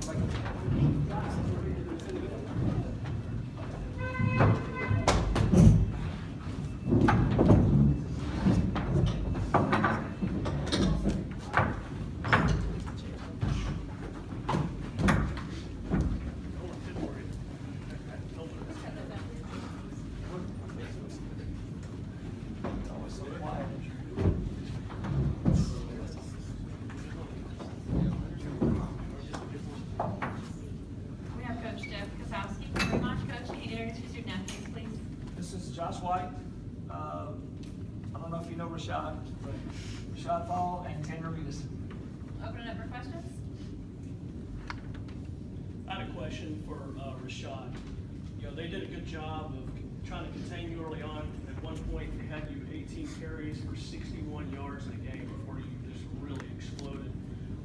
We have Coach Jeff Kosowski from Bremond. Coach, can you introduce your nephews, please? This is Josh White. I don't know if you know Rashad, but Rashad Fall and Tanner Reedus. Open it up for questions. I had a question for Rashad. You know, they did a good job of trying to contain you early on. At one point, they had you 18 carries for 61 yards in a game before you just really exploded.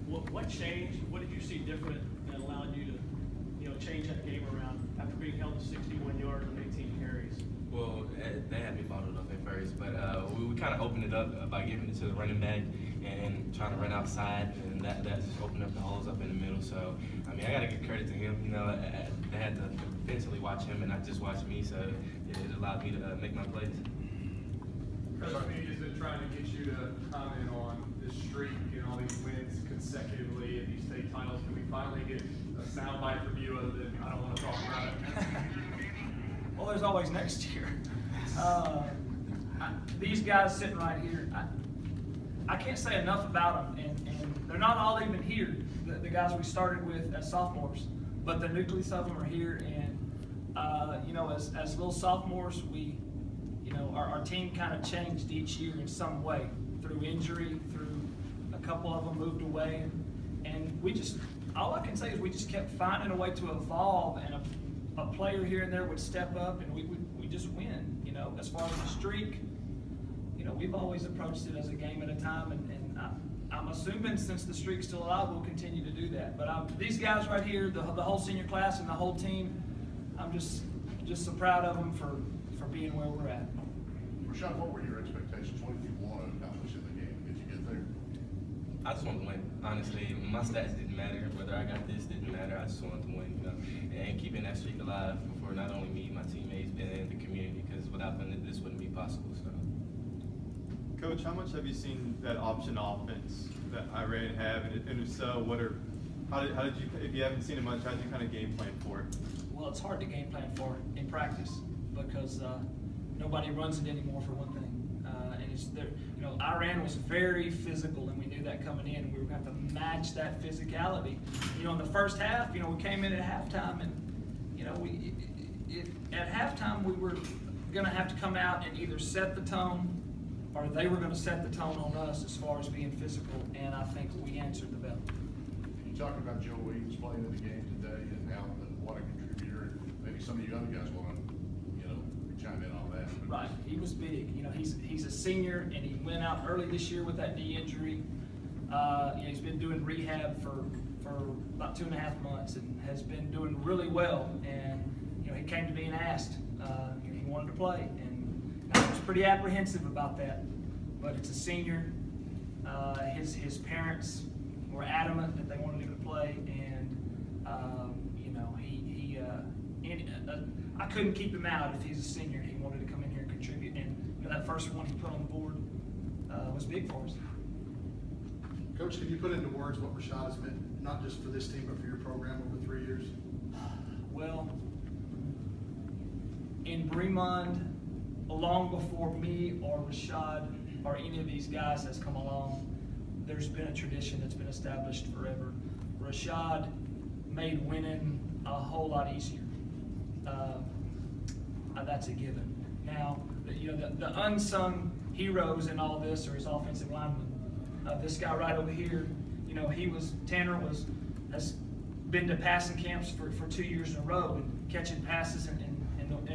What changed? What did you see different that allowed you to, you know, change that game around after being held to 61 yards and 18 carries? Well, they had me bottled up at first, but we kind of opened it up by giving it to the running back and trying to run outside, and that just opened up the holes up in the middle. So, I mean, I got to give credit to him. You know, they had to eventually watch him and not just watch me, so it allowed me to make my plays. Coach Meade has been trying to get you to comment on this streak and all these wins consecutively at these state titles. Can we finally get a soundbite from you other than I don't want to talk about it? Well, there's always next year. These guys sitting right here, I can't say enough about them, and they're not all even here. The guys we started with as sophomores, but the nucleus of them are here. And you know, as little sophomores, our team kind of changed each year in some way through injury, through a couple of them moved away, and all I can say is we just kept finding a way to evolve, and a player here and there would step up, and we just win. You know, as far as the streak, you know, we've always approached it as a game at a time, and I'm assuming since the streak's still alive, we'll continue to do that. But these guys right here, the whole senior class and the whole team, I'm just so proud of them for being where we're at. Rashad, what were your expectations? What did you want to accomplish in the game? Did you get there? I just wanted to win. Honestly, my stats didn't matter. Whether I got this didn't matter. I just wanted to win, you know, and keeping that streak alive for not only me, my teammates, and the community. Because without them, this wouldn't be possible. So, Coach, how much have you seen that option offense that Iran have, and if so, how did you? If you haven't seen it much, how did you kind of game plan for it? Well, it's hard to game plan for it in practice because nobody runs it anymore, for one thing. And it's there. You know, Iran was very physical, and we knew that coming in. We were going to have to match that physicality. You know, in the first half, you know, we came in at halftime, and you know, at halftime we were going to have to come out and either set the tone, or they were going to set the tone on us as far as being physical. And I think we answered the bell. Can you talk about Joe Williams playing in the game today and how what a contributor? Maybe some of you other guys want to, you know, chime in on that. Right, he was big. You know, he's a senior, and he went out early this year with that knee injury. You know, he's been doing rehab for about 2.5 months and has been doing really well. And you know, he came to me and asked. He wanted to play, and I was pretty apprehensive about that. But it's a senior. His parents were adamant that they wanted him to play, and you know, I couldn't keep him out if he's a senior. He wanted to come in here and contribute, and you know, that first one he put on the board was big for us. Coach, can you put into words what Rashad has meant, not just for this team, but for your program over 3 years? Well, in Bremond, long before me or Rashad or any of these guys has come along, there's been a tradition that's been established forever. Rashad made winning a whole lot easier. That's a given. Now, you know, the unsung heroes in all this are his offensive linemen. This guy right over here, you know, Tanner has been to passing camps for 2 years in a row and catching passes in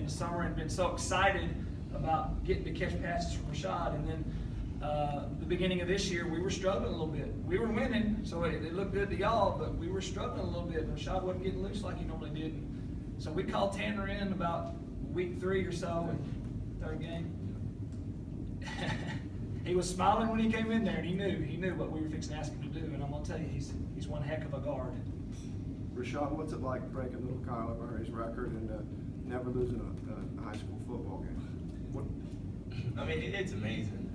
the summer, and been so excited about getting to catch passes from Rashad. And then the beginning of this year, we were struggling a little bit. We were winning, so it looked good to y'all, but we were struggling a little bit. Rashad wasn't getting loose like he normally did. So we called Tanner in about week 3 or so, and third game. He was smiling when he came in there, and he knew what we were fixing to ask him to do. And I'm gonna tell you, he's one heck of a guard. Rashad, what's it like breaking little Kyler Murray's record and never losing a high school football game? What? I mean, it's amazing.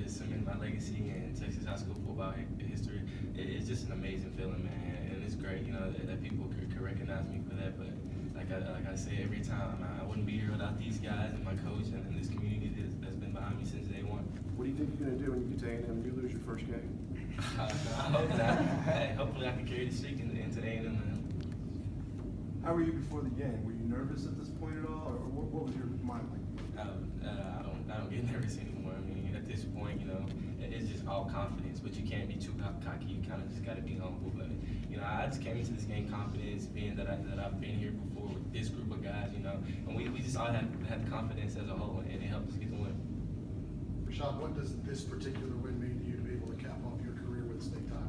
It's cemented my legacy in Texas high school football history. It's just an amazing feeling, man, and it's great, you know, that people could recognize me for that. But like I say every time, I wouldn't be here without these guys and my coach and this community that's been behind me since day one. What do you think you're going to do when you get to A&M and you lose your first game? I hope not. Hey, hopefully I can carry the streak into A&M. How were you before the game? Were you nervous at this point at all, or what was your mind like? I don't get nervous anymore. I mean, at this point, you know, it's just all confidence. But you can't be too cocky. You kind of just got to be humble. But you know, I just came into this game confidence, being that I've been here before with this group of guys. You know, and we just all had confidence as a whole, and it helped us get the win. Rashad, what does this particular win mean to you to be able to cap off your career with state title?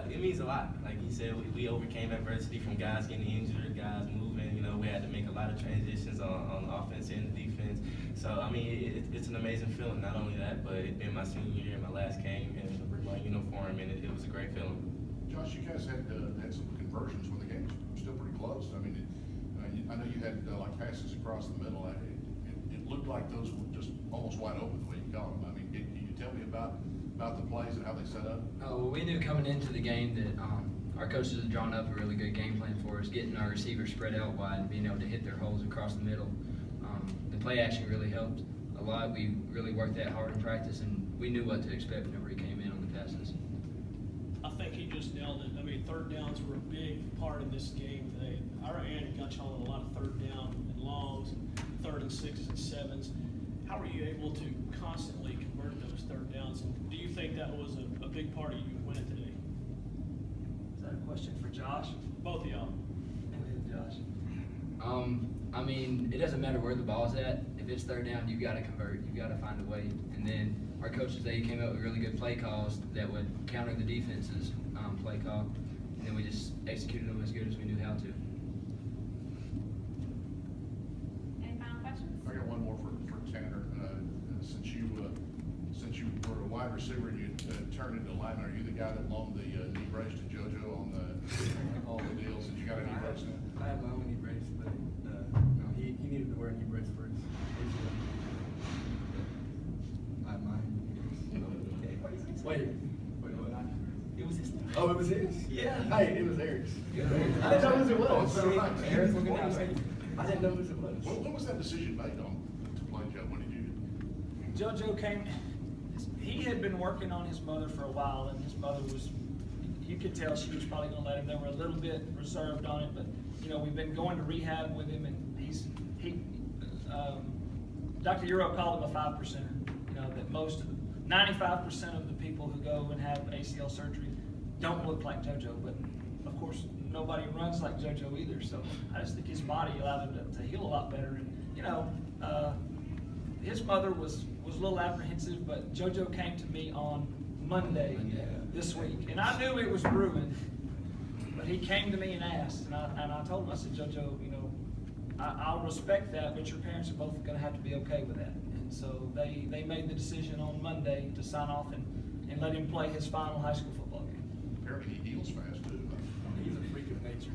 It means a lot. Like you said, we overcame adversity from guys getting injured, guys moving. You know, we had to make a lot of transitions on the offense and the defense. So, I mean, it's an amazing feeling. Not only that, but it being my senior year, my last game in the Bremond uniform, and it was a great feeling. Josh, you guys had some conversions when the game was still pretty close. I mean, I know you had like passes across the middle. It looked like those were just almost wide open the way you caught them. I mean, can you tell me about the plays and how they set up? Well, we knew coming into the game that our coaches had drawn up a really good game plan for us, getting our receivers spread out wide and being able to hit their holes across the middle. The play action really helped a lot. We really worked that hard in practice, and we knew what to expect whenever he came in on the passes. I think he just nailed it. I mean, third downs were a big part of this game today. I ran got y'all in a lot of third down and longs, third and sixes and sevens. How were you able to constantly convert those third downs? And do you think that was a big part of you winning today? Is that a question for Josh? Both of y'all. Josh. I mean, it doesn't matter where the ball's at. If it's third down, you've got to convert. You've got to find a way. And then our coaches today came up with really good play calls that would counter the defense's play call. And then we just executed them as good as we knew how to. Any final questions? I got one more for Tanner. Since you were a wide receiver and you turned into lineman, are you the guy that loaned the knee brace to JoJo on all the deals? Did you got a knee brace now? I have my own knee brace, but no, he needed to wear a knee brace first. I have mine. Wait, what? It was his. Oh, it was his? Yeah. Hey, it was Eric's. I didn't know who it was. Eric's looking out. I didn't know who it was. When was that decision made to play Joe? When did you? JoJo came, he had been working on his mother for a while, and his mother was, you could tell she was probably gonna let him. They were a little bit reserved on it, but, you know, we've been going to rehab with him, and Dr. Euro called him a 5%er. You know, that 95% of the people who go and have ACL surgery don't look like JoJo, but of course, nobody runs like JoJo either, so I just think his body allowed him to heal a lot better. And, you know, his mother was a little apprehensive, but JoJo came to me on Monday this week, and I knew it was brewing, but he came to me and asked, and I told him, I said, JoJo, you know, I'll respect that, but your parents are both going to have to be okay with that. And so they made the decision on Monday to sign off and let him play his final high school football game. Apparently he heals fast too. He's a freak of nature.